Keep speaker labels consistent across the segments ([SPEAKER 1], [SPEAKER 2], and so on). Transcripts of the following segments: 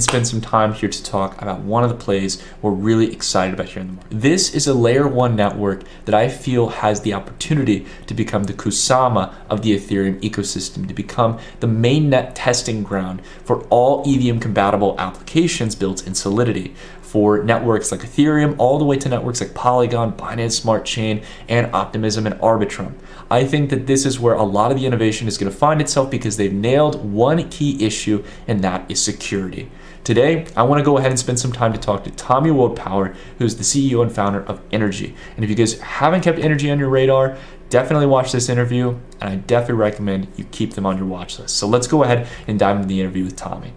[SPEAKER 1] Spend some time here to talk about one of the plays we're really excited about here in the market. This is a layer one network that I feel has the opportunity to become the Kusama of the Ethereum ecosystem, to become the mainnet testing ground for all EVM compatible applications built in Solidity, for networks like Ethereum all the way to networks like Polygon, Binance Smart Chain, and Optimism and Arbitrum. I think that this is where a lot of the innovation is going to find itself because they've nailed one key issue, and that is security. Today, I want to go ahead and spend some time to talk to Tommy WorldPower, who's the CEO and founder of Energi. And if you guys haven't kept Energi on your radar, definitely watch this interview, and I definitely recommend you keep them on your watch list. So let's go ahead and dive into the interview with Tommy.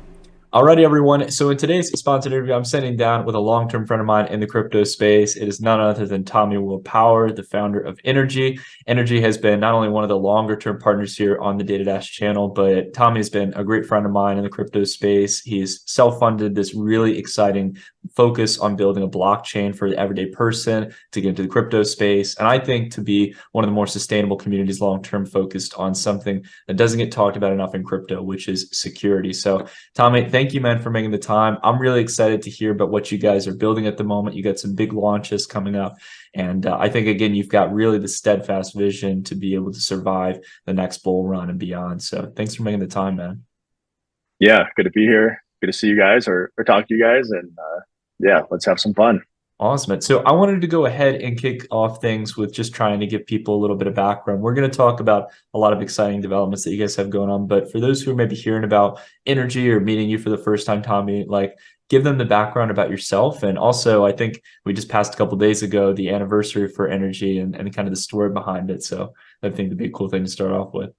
[SPEAKER 1] Alrighty, everyone. So in today's sponsored interview, I'm sitting down with a long-term friend of mine in the crypto space. It is none other than Tommy WorldPower, the founder of Energi. Energi has been not only one of the longer-term partners here on the DataDash channel, but Tommy has been a great friend of mine in the crypto space. He's self-funded this really exciting focus on building a blockchain for the everyday person to get into the crypto space. And I think to be one of the more sustainable communities long-term focused on something that doesn't get talked about enough in crypto, which is security. So Tommy, thank you, man, for making the time. I'm really excited to hear about what you guys are building at the moment. You got some big launches coming up. And I think, again, you've got really the steadfast vision to be able to survive the next bull run and beyond. So thanks for making the time, man.
[SPEAKER 2] Yeah, good to be here. Good to see you guys or talk to you guys. And yeah, let's have some fun.
[SPEAKER 1] Awesome. So I wanted to go ahead and kick off things with just trying to give people a little bit of background. We're going to talk about a lot of exciting developments that you guys have going on. But for those who are maybe hearing about Energi or meeting you for the first time, Tommy, like give them the background about yourself. And also, I think we just passed a couple of days ago the anniversary for Energi and kind of the story behind it. So I think it'd be a cool thing to start off with.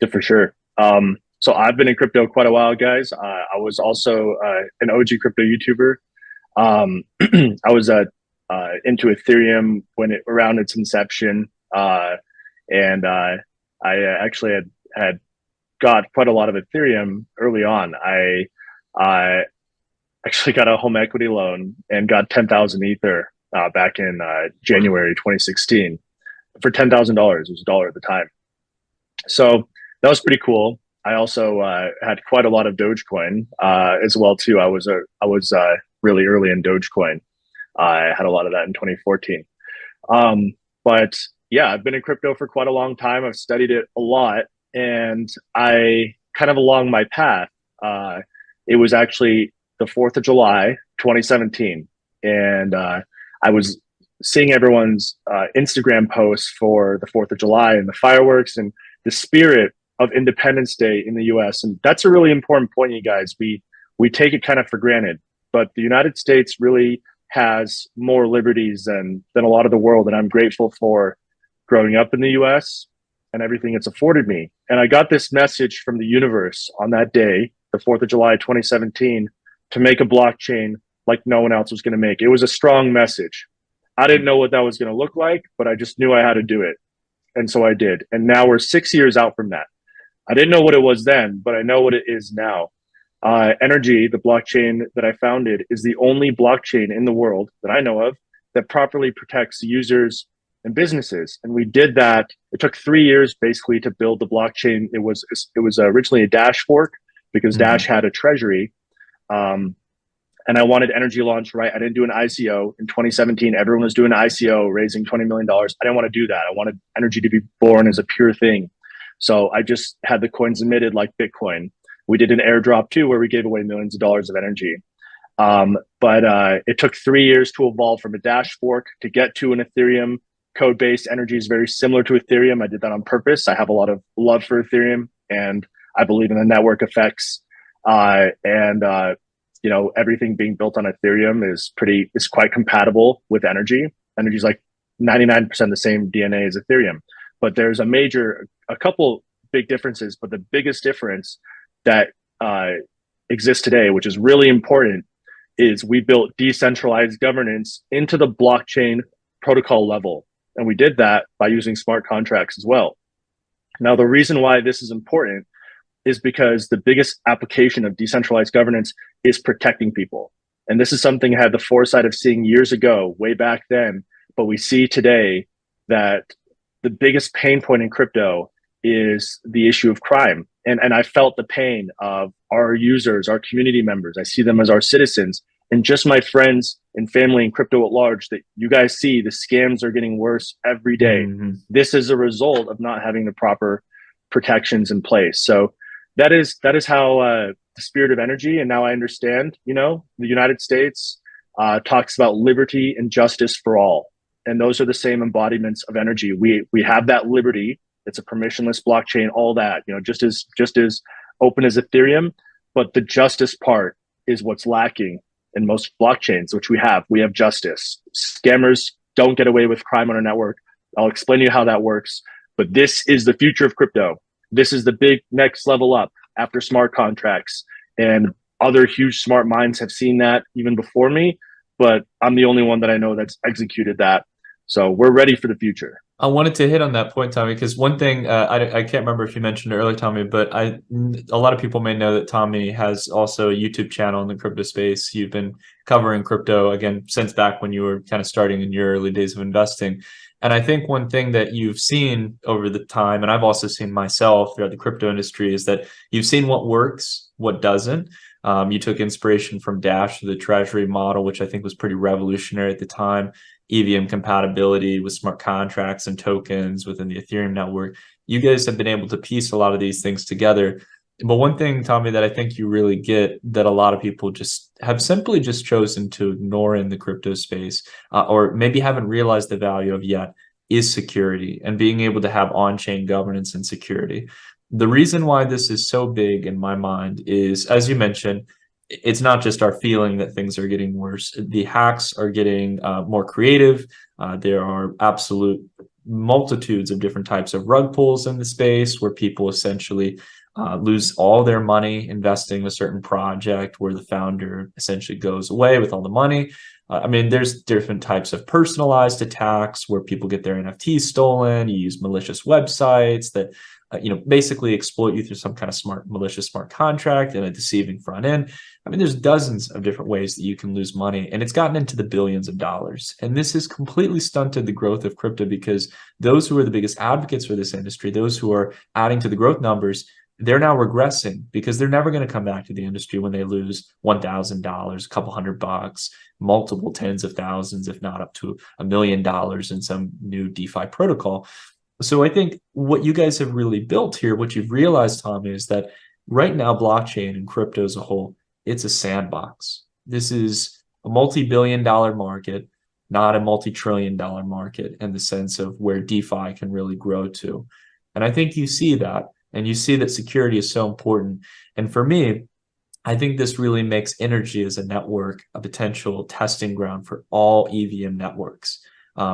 [SPEAKER 2] Yeah, for sure. So I've been in crypto quite a while, guys. I was also an OG crypto YouTuber. I was into Ethereum around its inception, and I actually had got quite a lot of Ethereum early on. I actually got a home equity loan and got 10,000 Ether back in January 2016 for $10,000. It was $1 at the time, so that was pretty cool. I also had quite a lot of Dogecoin as well too. I was really early in Dogecoin. I had a lot of that in 2014. But yeah, I've been in crypto for quite a long time. I've studied it a lot, and I kind of along my path. It was actually the 4th of July, 2017, and I was seeing everyone's Instagram posts for the 4th of July and the fireworks and the spirit of Independence Day in the US. And that's a really important point, you guys. We take it kind of for granted, but the United States really has more liberties than a lot of the world. And I'm grateful for growing up in the US and everything it's afforded me. And I got this message from the universe on that day, the 4th of July, 2017, to make a blockchain like no one else was going to make. It was a strong message. I didn't know what that was going to look like, but I just knew I had to do it. And so I did. And now we're 6 years out from that. I didn't know what it was then, but I know what it is now. Energi, the blockchain that I founded, is the only blockchain in the world that I know of that properly protects users and businesses. And we did that. It took 3 years basically to build the blockchain. It was originally a Dash fork because Dash had a treasury. And I wanted Energi launch right. I didn't do an ICO in 2017. Everyone was doing an ICO, raising $20 million. I didn't want to do that. I wanted Energi to be born as a pure thing. So I just had the coins emitted like Bitcoin. We did an airdrop too, where we gave away millions of dollars of energy. But it took 3 years to evolve from a Dash fork to get to an Ethereum code base. Energi is very similar to Ethereum. I did that on purpose. I have a lot of love for Ethereum, and I believe in the network effects. You know, everything being built on Ethereum is quite compatible with Energi. Energi is like 99% the same DNA as Ethereum. But there's a couple big differences, but the biggest difference that exists today, which is really important, is we built decentralized governance into the blockchain protocol level. And we did that by using smart contracts as well. Now, the reason why this is important is because the biggest application of decentralized governance is protecting people. And this is something I had the foresight of seeing years ago, way back then, but we see today that the biggest pain point in crypto is the issue of crime. And I felt the pain of our users, our community members. I see them as our citizens, and just my friends and family and crypto at large, that you guys see the scams are getting worse every day.
[SPEAKER 1] Mm-hmm.
[SPEAKER 2] This is a result of not having the proper protections in place. So that is how the spirit of energy. And now I understand, the United States talks about liberty and justice for all. And those are the same embodiments of energy. We have that liberty. It's a permissionless blockchain, all that, just as open as Ethereum, but the justice part is what's lacking in most blockchains, which we have. We have justice. Scammers don't get away with crime on our network. I'll explain to you how that works. But this is the future of crypto. This is the big next level up after smart contracts. And other huge smart minds have seen that even before me, but I'm the only one that I know that's executed that. So we're ready for the future.
[SPEAKER 1] I wanted to hit on that point, Tommy, because one thing I can't remember if you mentioned it earlier, Tommy, but a lot of people may know that Tommy has also a YouTube channel in the crypto space. You've been covering crypto again since back when you were kind of starting in your early days of investing. And I think one thing that you've seen over the time, and I've also seen myself throughout the crypto industry, is that you've seen what works, what doesn't. You took inspiration from Dash, the treasury model, which I think was pretty revolutionary at the time. EVM compatibility with smart contracts and tokens within the Ethereum network. You guys have been able to piece a lot of these things together. But one thing, Tommy, that I think you really get that a lot of people just have simply just chosen to ignore in the crypto space, or maybe haven't realized the value of yet, is security and being able to have on-chain governance and security. The reason why this is so big in my mind is, as you mentioned, it's not just our feeling that things are getting worse. The hacks are getting more creative. There are absolute multitudes of different types of rug pulls in the space where people essentially lose all their money investing in a certain project where the founder essentially goes away with all the money. I mean, there's different types of personalized attacks where people get their NFTs stolen. You use malicious websites that basically exploit you through some kind of malicious smart contract and a deceiving front end. I mean, there's dozens of different ways that you can lose money, and it's gotten into the billions of dollars. And this has completely stunted the growth of crypto because those who are the biggest advocates for this industry, those who are adding to the growth numbers, they're now regressing because they're never going to come back to the industry when they lose $1,000, a couple $100, multiple tens of thousands, if not up to $1 million in some new DeFi protocol. So I think what you guys have really built here, what you've realized, Tommy, is that right now, blockchain and crypto as a whole, it's a sandbox. This is a multi-billion-dollar market, not a multi-trillion-dollar market in the sense of where DeFi can really grow to. And I think you see that, and you see that security is so important. And for me, I think this really makes Energi as a network a potential testing ground for all EVM networks.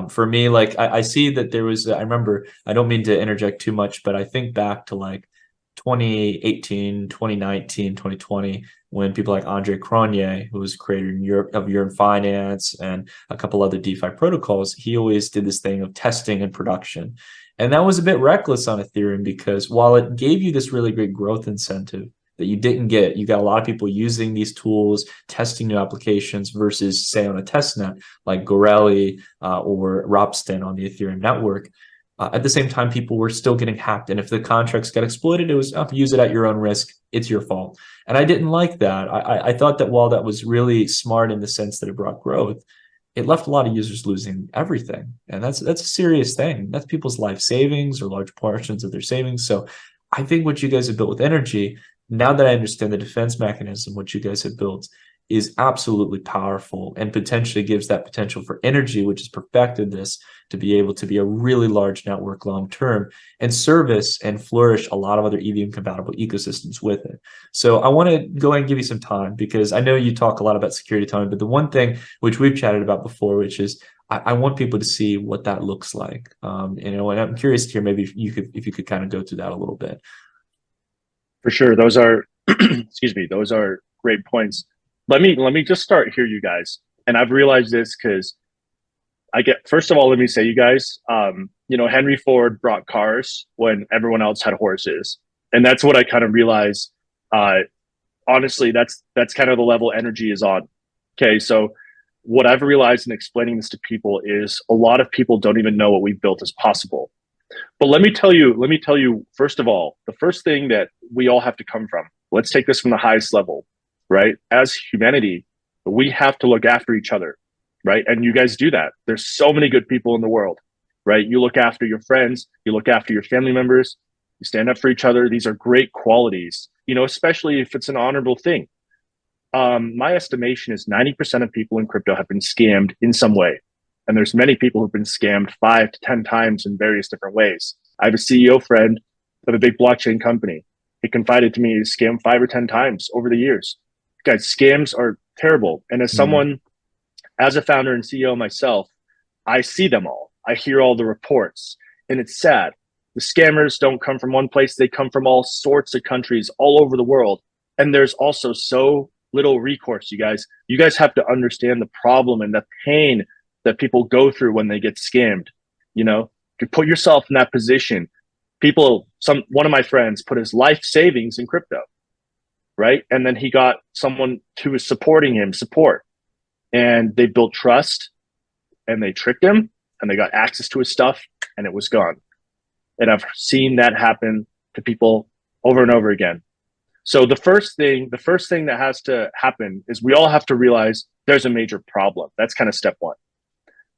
[SPEAKER 1] For me, like I see that there was, I remember, I don't mean to interject too much, but I think back to like 2018, 2019, 2020, when people like Andre Cronje, who was creator in Europe of Euro Finance and a couple other DeFi protocols, he always did this thing of testing and production. And that was a bit reckless on Ethereum because while it gave you this really great growth incentive that you didn't get, you got a lot of people using these tools, testing new applications versus, say, on a testnet like Gorelli or Ropsten on the Ethereum network. At the same time, people were still getting hacked. And if the contracts got exploited, it was use it at your own risk. It's your fault. And I didn't like that. I thought that while that was really smart in the sense that it brought growth, it left a lot of users losing everything. And that's a serious thing. That's people's life savings or large portions of their savings. So I think what you guys have built with Energi, now that I understand the defense mechanism, what you guys have built is absolutely powerful and potentially gives that potential for Energi, which has perfected this, to be able to be a really large network long term and service and flourish a lot of other EVM compatible ecosystems with it. So I want to go ahead and give you some time because I know you talk a lot about security, Tommy, but the one thing which we've chatted about before, which is I want people to see what that looks like. And I'm curious to hear maybe if you could kind of go through that a little bit.
[SPEAKER 2] For sure. Those are, excuse me, those are great points. Let me just start here, you guys. And I've realized this because first of all, let me say, you guys, Henry Ford brought cars when everyone else had horses. And that's what I kind of realized. Honestly, that's kind of the level Energi is on. Okay. So what I've realized in explaining this to people is a lot of people don't even know what we've built is possible. But let me tell you, first of all, the first thing that we all have to come from, let's take this from the highest level, right? As humanity, we have to look after each other, right? And you guys do that. There's so many good people in the world, right? You look after your friends, you look after your family members, you stand up for each other. These are great qualities, you know, especially if it's an honorable thing. My estimation is 90% of people in crypto have been scammed in some way. And there's many people who've been scammed 5 to 10 times in various different ways. I have a CEO friend of a big blockchain company. He confided to me he's scammed 5 or 10 times over the years. Guys, scams are terrible. And as someone, as a founder and CEO myself, I see them all. I hear all the reports, and it's sad. The scammers don't come from one place. They come from all sorts of countries all over the world. And there's also so little recourse, you guys. You guys have to understand the problem and the pain that people go through when they get scammed. You know, you put yourself in that position. One of my friends put his life savings in crypto, right? And then he got someone who was supporting him support, and they built trust, and they tricked him, and they got access to his stuff, and it was gone. And I've seen that happen to people over and over again. So the first thing that has to happen is we all have to realize there's a major problem. That's kind of step one.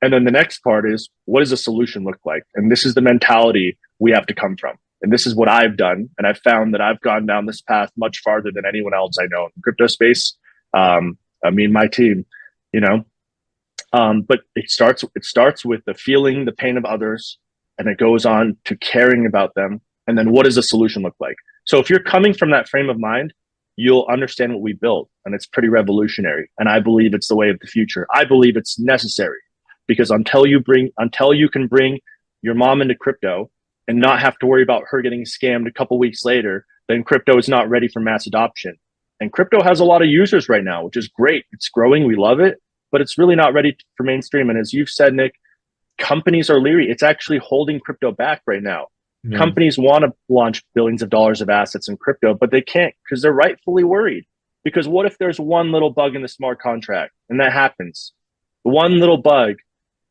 [SPEAKER 2] And then the next part is, what does a solution look like? And this is the mentality we have to come from. And this is what I've done. And I've found that I've gone down this path much farther than anyone else I know in the crypto space. Me and my team, you know, but it starts with the feeling the pain of others, and it goes on to caring about them. And then what does a solution look like? So if you're coming from that frame of mind, you'll understand what we built, and it's pretty revolutionary. And I believe it's the way of the future. I believe it's necessary, because until you can bring your mom into crypto and not have to worry about her getting scammed a couple weeks later, then crypto is not ready for mass adoption. And crypto has a lot of users right now, which is great. It's growing. We love it, but it's really not ready for mainstream. And as you've said, Nick, companies are leery. It's actually holding crypto back right now. Yeah. Companies want to launch billions of dollars of assets in crypto, but they can't because they're rightfully worried. Because what if there's one little bug in the smart contract, and that happens? One little bug,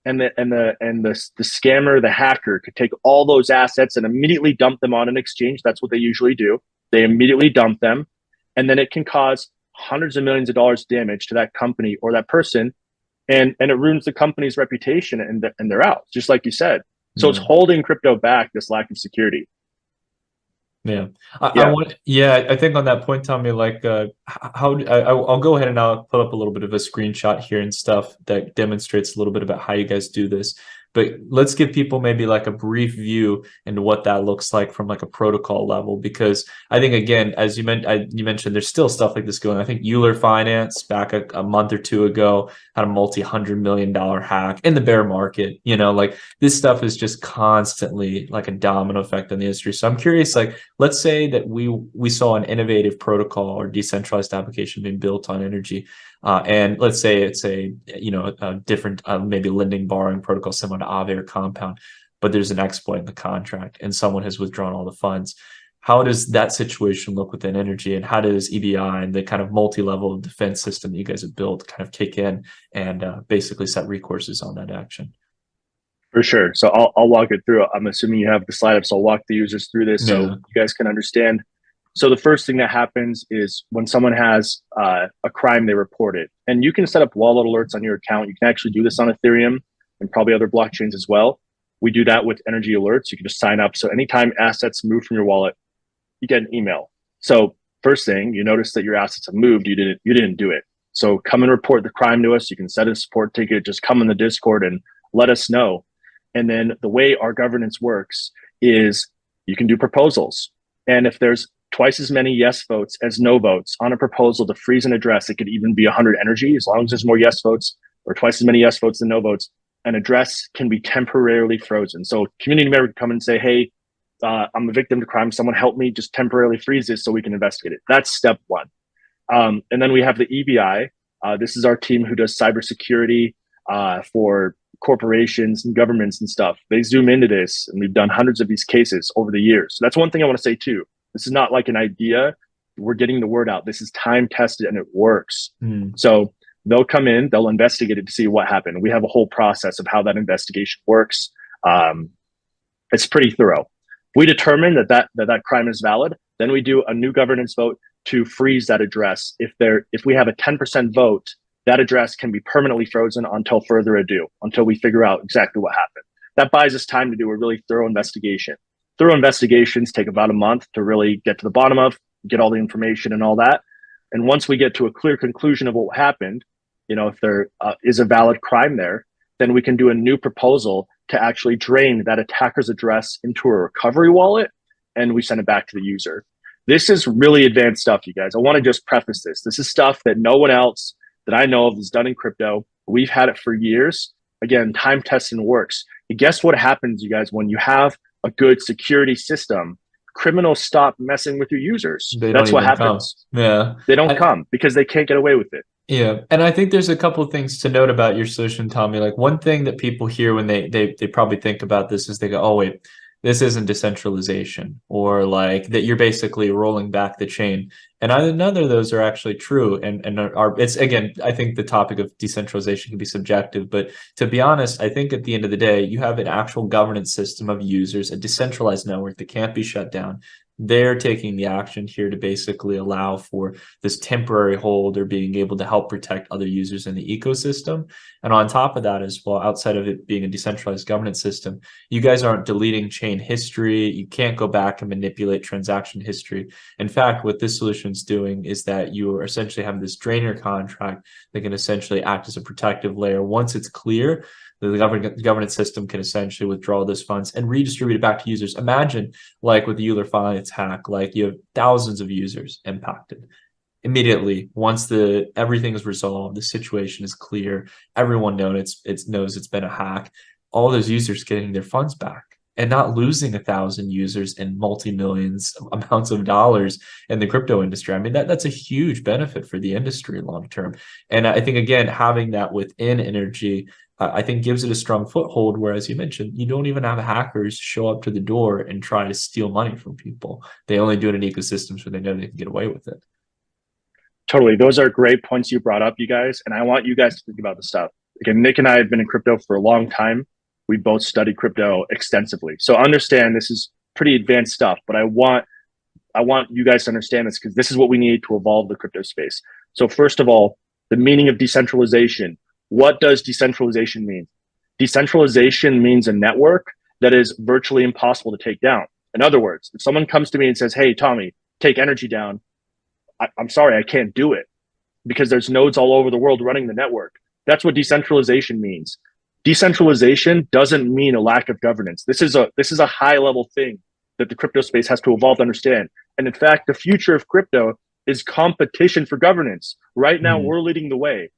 [SPEAKER 2] and the scammer, the hacker, could take all those assets and immediately dump them on an exchange. That's what they usually do. They immediately dump them, and then it can cause hundreds of millions of dollars damage to that company or that person, and it ruins the company's reputation, and they're out, just like you said. So it's holding crypto back, this lack of security.
[SPEAKER 1] Yeah. I think on that point, Tommy, like I'll go ahead and I'll put up a little bit of a screenshot here and stuff that demonstrates a little bit about how you guys do this. But let's give people maybe like a brief view into what that looks like from like a protocol level, because I think, again, as you mentioned, there's still stuff like this going. I think Euler Finance back a month or two ago had a multi-$100 million hack in the bear market. You know, like this stuff is just constantly like a domino effect in the industry. So I'm curious, like, let's say that we saw an innovative protocol or decentralized application being built on Energy. And let's say it's a different maybe lending borrowing protocol similar to Aave or Compound, but there's an exploit in the contract and someone has withdrawn all the funds. How does that situation look within Energy, and how does EBI and the kind of multi-level defense system that you guys have built kind of kick in and basically set recourses on that action?
[SPEAKER 2] For sure. So I'll walk it through. I'm assuming you have the slide up, so I'll walk the users through this so you guys can understand. So the first thing that happens is when someone has a crime, they report it. And you can set up wallet alerts on your account. You can actually do this on Ethereum and probably other blockchains as well. We do that with Energy alerts. You can just sign up. So anytime assets move from your wallet, you get an email. So first thing, you notice that your assets have moved. You didn't do it. So come and report the crime to us. You can set a support ticket. Just come in the Discord and let us know. And then the way our governance works is you can do proposals. And if there's twice as many yes votes as no votes on a proposal to freeze an address, it could even be 100 Energy. As long as there's more yes votes or twice as many yes votes than no votes, an address can be temporarily frozen. So community member can come and say, hey, I'm a victim to crime. Someone help me just temporarily freeze this so we can investigate it. That's step one. And then we have the EBI. This is our team who does cybersecurity for corporations and governments and stuff. They zoom into this, and we've done hundreds of these cases over the years. So that's one thing I want to say too. This is not like an idea. We're getting the word out. This is time tested and it works. So they'll come in, they'll investigate it to see what happened. We have a whole process of how that investigation works. It's pretty thorough. We determine that crime is valid, then we do a new governance vote to freeze that address. If we have a 10% vote, that address can be permanently frozen until further ado, until we figure out exactly what happened. That buys us time to do a really thorough investigation. Thorough investigations take about a month to really get to the bottom of, get all the information and all that. And once we get to a clear conclusion of what happened, if there is a valid crime there, then we can do a new proposal to actually drain that attacker's address into a recovery wallet, and we send it back to the user. This is really advanced stuff, you guys. I want to just preface this. This is stuff that no one else that I know of has done in crypto. We've had it for years. Again, time tested and works. And guess what happens, you guys, when you have a good security system? Criminals stop messing with your users. That's what happens.
[SPEAKER 1] Come. Yeah.
[SPEAKER 2] They don't come because they can't get away with it.
[SPEAKER 1] Yeah. And I think there's a couple of things to note about your solution, Tommy. Like, one thing that people hear when they probably think about this is they go, oh, wait, this isn't decentralization, or like that you're basically rolling back the chain. And none of those are actually true. And it's, again, I think the topic of decentralization can be subjective, but to be honest, I think at the end of the day, you have an actual governance system of users, a decentralized network that can't be shut down. They're taking the action here to basically allow for this temporary hold or being able to help protect other users in the ecosystem. And on top of that as well, outside of it being a decentralized governance system, you guys aren't deleting chain history. You can't go back and manipulate transaction history. In fact, what this solution is doing is that you are essentially having this drainer contract that can essentially act as a protective layer. Once it's clear, the governance system can essentially withdraw those funds and redistribute it back to users. Imagine, like with the Euler Finance hack, like you have thousands of users impacted. Immediately, once everything is resolved, the situation is clear, everyone knows it's been a hack, all those users getting their funds back and not losing 1,000 users and multi-millions amounts of dollars in the crypto industry. I mean, that's a huge benefit for the industry long term. And I think, again, having that within Energi, I think gives it a strong foothold, where, as you mentioned, you don't even have hackers show up to the door and try to steal money from people. They only do it in ecosystems where they know they can get away with it.
[SPEAKER 2] Totally. Those are great points you brought up, you guys. And I want you guys to think about this stuff. Again, Nick and I have been in crypto for a long time. We both studied crypto extensively. So understand this is pretty advanced stuff, but I want you guys to understand this, because this is what we need to evolve the crypto space. So first of all, the meaning of decentralization. What does decentralization mean? Decentralization means a network that is virtually impossible to take down. In other words, if someone comes to me and says, hey, Tommy, take Energi down, I'm sorry, I can't do it, because there's nodes all over the world running the network. That's what decentralization means. Decentralization doesn't mean a lack of governance. This is a high level thing that the crypto space has to evolve to understand. And in fact, the future of crypto is competition for governance. Right now, we're leading the way.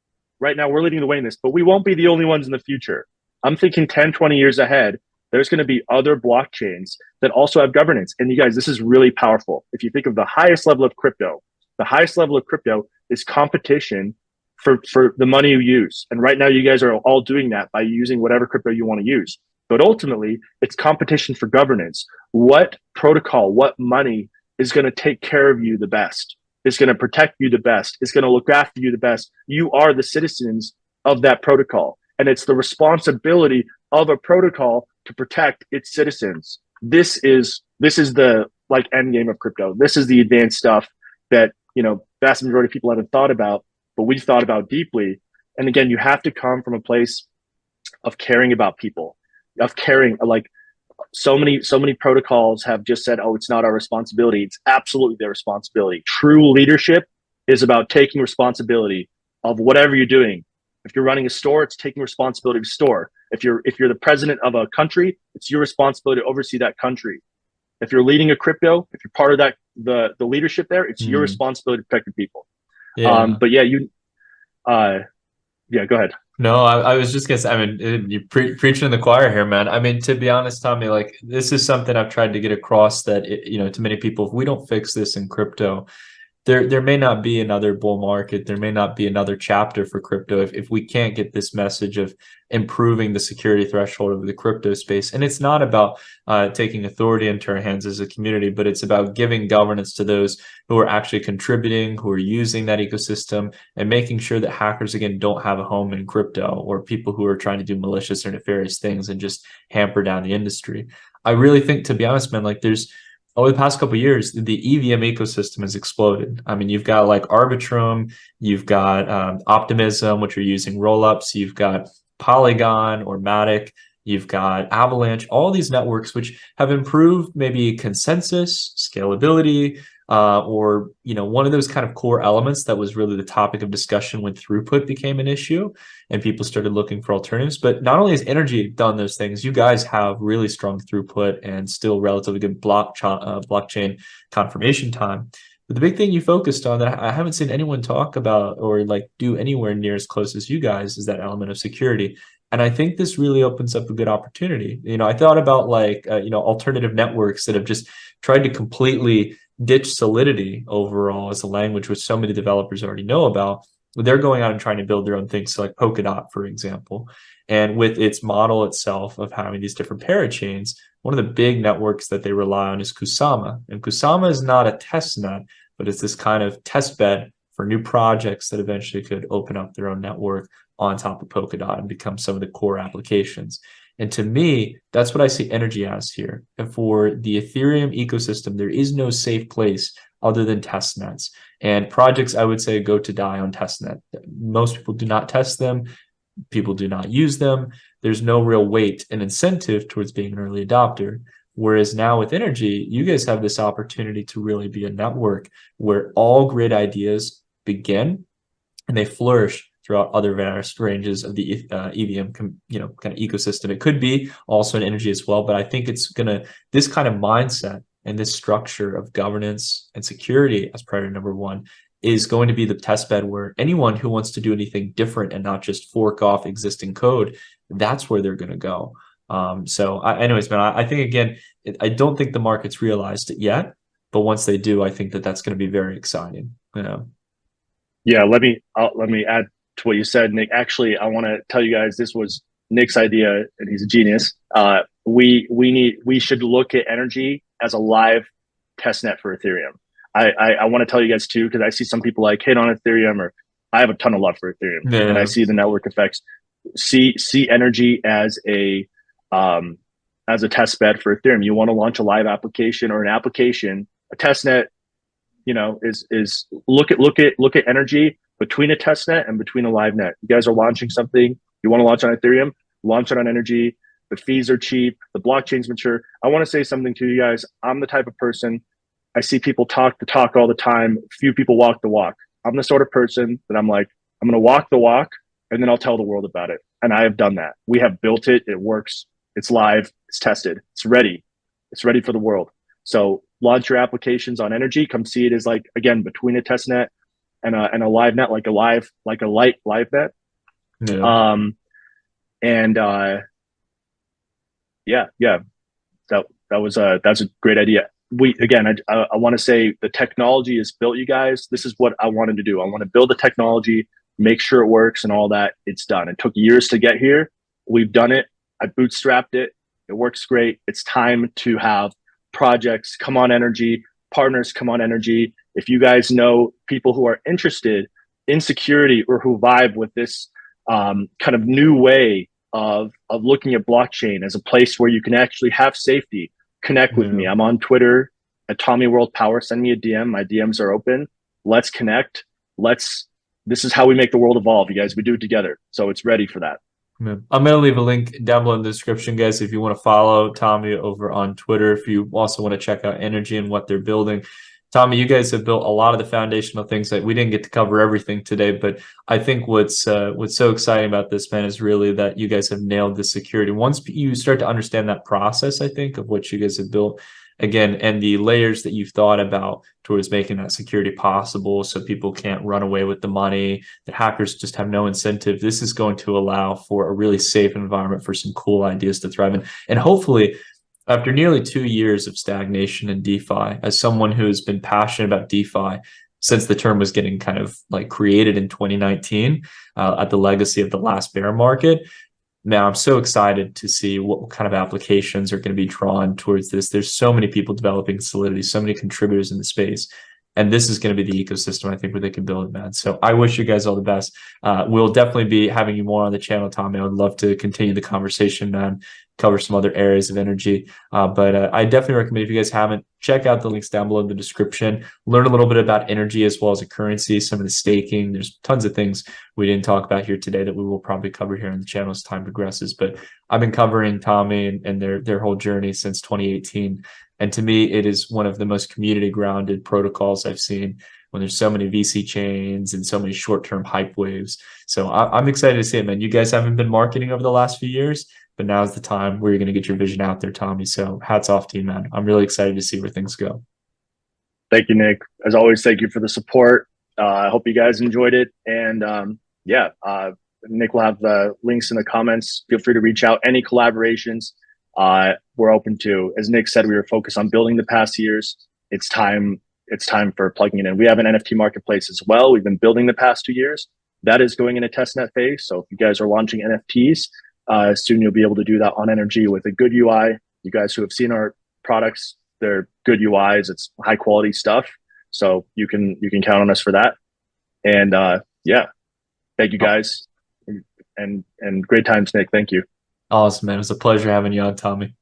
[SPEAKER 2] Right now, we're leading the way in this, but we won't be the only ones in the future. I'm thinking 10, 20 years ahead, there's going to be other blockchains that also have governance. And you guys, this is really powerful. If you think of the highest level of crypto, the highest level of crypto is competition for the money you use. And right now, you guys are all doing that by using whatever crypto you want to use. But ultimately, it's competition for governance. What protocol, what money is going to take care of you the best? Is going to protect you the best, is going to look after you the best. You are the citizens of that protocol. And it's the responsibility of a protocol to protect its citizens. This is the end game of crypto. This is the advanced stuff that, vast majority of people haven't thought about, but we've thought about deeply. And again, you have to come from a place of caring about people, of caring, so many protocols have just said, oh, it's not our responsibility. It's absolutely their responsibility. True leadership is about taking responsibility of whatever you're doing. If you're running a store, it's taking responsibility of the store. If you're the president of a country, it's your responsibility to oversee that country. If you're leading a crypto, if you're part of that, the leadership there, it's your responsibility to protect your people.
[SPEAKER 1] Yeah.
[SPEAKER 2] But yeah, go ahead.
[SPEAKER 1] No, I was just gonna say, I mean, you're preaching in the choir here, man. I mean, to be honest, Tommy, like, this is something I've tried to get across, that, to many people, if we don't fix this in crypto, there may not be another bull market. There may not be another chapter for crypto if we can't get this message of improving the security threshold of the crypto space. And it's not about taking authority into our hands as a community, but it's about giving governance to those who are actually contributing, who are using that ecosystem, and making sure that hackers, again, don't have a home in crypto, or people who are trying to do malicious or nefarious things and just hamper down the industry. I really think, to be honest, man, like there's over the past couple of years, the EVM ecosystem has exploded. I mean, you've got like Arbitrum, you've got Optimism, which are using rollups, you've got Polygon or Matic, you've got Avalanche, all these networks which have improved maybe consensus, scalability, or one of those kind of core elements that was really the topic of discussion when throughput became an issue and people started looking for alternatives. But not only has Energy done those things, you guys have really strong throughput and still relatively good blockchain confirmation time. But the big thing you focused on that I haven't seen anyone talk about or like do anywhere near as close as you guys is that element of security. And I think this really opens up a good opportunity. I thought about like, alternative networks that have just tried to completely ditch Solidity overall as a language, which so many developers already know about. They're going out and trying to build their own things, so like Polkadot, for example. And with its model itself of having these different parachains, one of the big networks that they rely on is Kusama. And Kusama is not a test net, but it's this kind of test bed for new projects that eventually could open up their own network on top of Polkadot and become some of the core applications. And to me, that's what I see Energy as here. And for the Ethereum ecosystem, there is no safe place other than testnets. And projects, I would say, go to die on testnet. Most people do not test them. People do not use them. There's no real weight and incentive towards being an early adopter. Whereas now with Energy, you guys have this opportunity to really be a network where all great ideas begin and they flourish throughout other vast ranges of the EVM, kind of ecosystem. It could be also in Energy as well, but I think it's this kind of mindset and this structure of governance and security as priority number one is going to be the test bed where anyone who wants to do anything different and not just fork off existing code, that's where they're going to go. Anyways, man, I think, again, I don't think the market's realized it yet, but once they do, I think that that's going to be very exciting.
[SPEAKER 2] Yeah, let me add to what you said, Nick. Actually, I want to tell you guys this was Nick's idea, and he's a genius. We should look at Energy as a live test net for Ethereum. I want to tell you guys too, because I see some people like hate on Ethereum, or I have a ton of love for Ethereum, and I see the network effects. See Energy as a test bed for Ethereum. You want to launch a live application or an application, a test net, is look at Energy between a test net and between a live net. You guys are launching something, you want to launch on Ethereum, launch it on Energy. The fees are cheap, the blockchain's mature. I want to say something to you guys. I'm the type of person, I see people talk the talk all the time. Few people walk the walk. I'm the sort of person that I'm like, I'm going to walk the walk and then I'll tell the world about it. And I have done that. We have built it. It works. It's live. It's tested. It's ready. It's ready for the world. So launch your applications on Energy. Come see it as, like, again, between a test net and a live net, like a light live net. Yeah. That's a great idea. I want to say the technology is built, you guys. This is what I wanted to do. I want to build the technology, make sure it works and all that. It's done. It took years to get here. We've done it. I bootstrapped it. It works great. It's time to have projects come on Energy, partners come on Energy. If you guys know people who are interested in security or who vibe with this kind of new way of looking at blockchain as a place where you can actually have safety, connect with me. I'm on Twitter at WorldPower. Send me a DM. My DMs are open. Let's connect. This is how we make the world evolve, you guys. We do it together. So it's ready for that.
[SPEAKER 1] I'm going to leave a link down below in the description, guys, if you want to follow Tommy over on Twitter, if you also want to check out Energy and what they're building. Tommy, you guys have built a lot of the foundational things that we didn't get to cover everything today, but I think what's so exciting about this, man, is really that you guys have nailed the security. Once you start to understand that process, I think, of what you guys have built, again, and the layers that you've thought about towards making that security possible so people can't run away with the money, that hackers just have no incentive, this is going to allow for a really safe environment for some cool ideas to thrive in. And hopefully, after nearly 2 years of stagnation in DeFi, as someone who has been passionate about DeFi, since the term was getting kind of like created in 2019 at the legacy of the last bear market. Man, I'm so excited to see what kind of applications are going to be drawn towards this. There's so many people developing Solidity, so many contributors in the space. And this is going to be the ecosystem, I think, where they can build, man. So I wish you guys all the best. We'll definitely be having you more on the channel, Tommy. I would love to continue the conversation, man, cover some other areas of energy. But I definitely recommend, if you guys haven't, check out the links down below in the description. Learn a little bit about energy as well as a currency, some of the staking. There's tons of things we didn't talk about here today that we will probably cover here on the channel as time progresses. But I've been covering Tommy and their whole journey since 2018. And to me, it is one of the most community grounded protocols I've seen, when there's so many VC chains and so many short-term hype waves. So I'm excited to see it, man. You guys haven't been marketing over the last few years, but now's the time where you're going to get your vision out there, Tommy. So hats off to you, man. I'm really excited to see where things go.
[SPEAKER 2] Thank you, Nick. As always, thank you for the support. I hope you guys enjoyed it. And Nick will have the links in the comments. Feel free to reach out. Any collaborations, we're open to. As Nick said, we were focused on building the past years. It's time for plugging it in. We have an NFT marketplace as well. We've been building the past 2 years. That is going into testnet phase. So if you guys are launching NFTs, soon you'll be able to do that on Energi with a good UI. You guys who have seen our products, they're good UIs. It's high quality stuff. So you can count on us for that. And thank you guys. And great times, Nick. Thank you.
[SPEAKER 1] Awesome, man. It was a pleasure having you on, Tommy.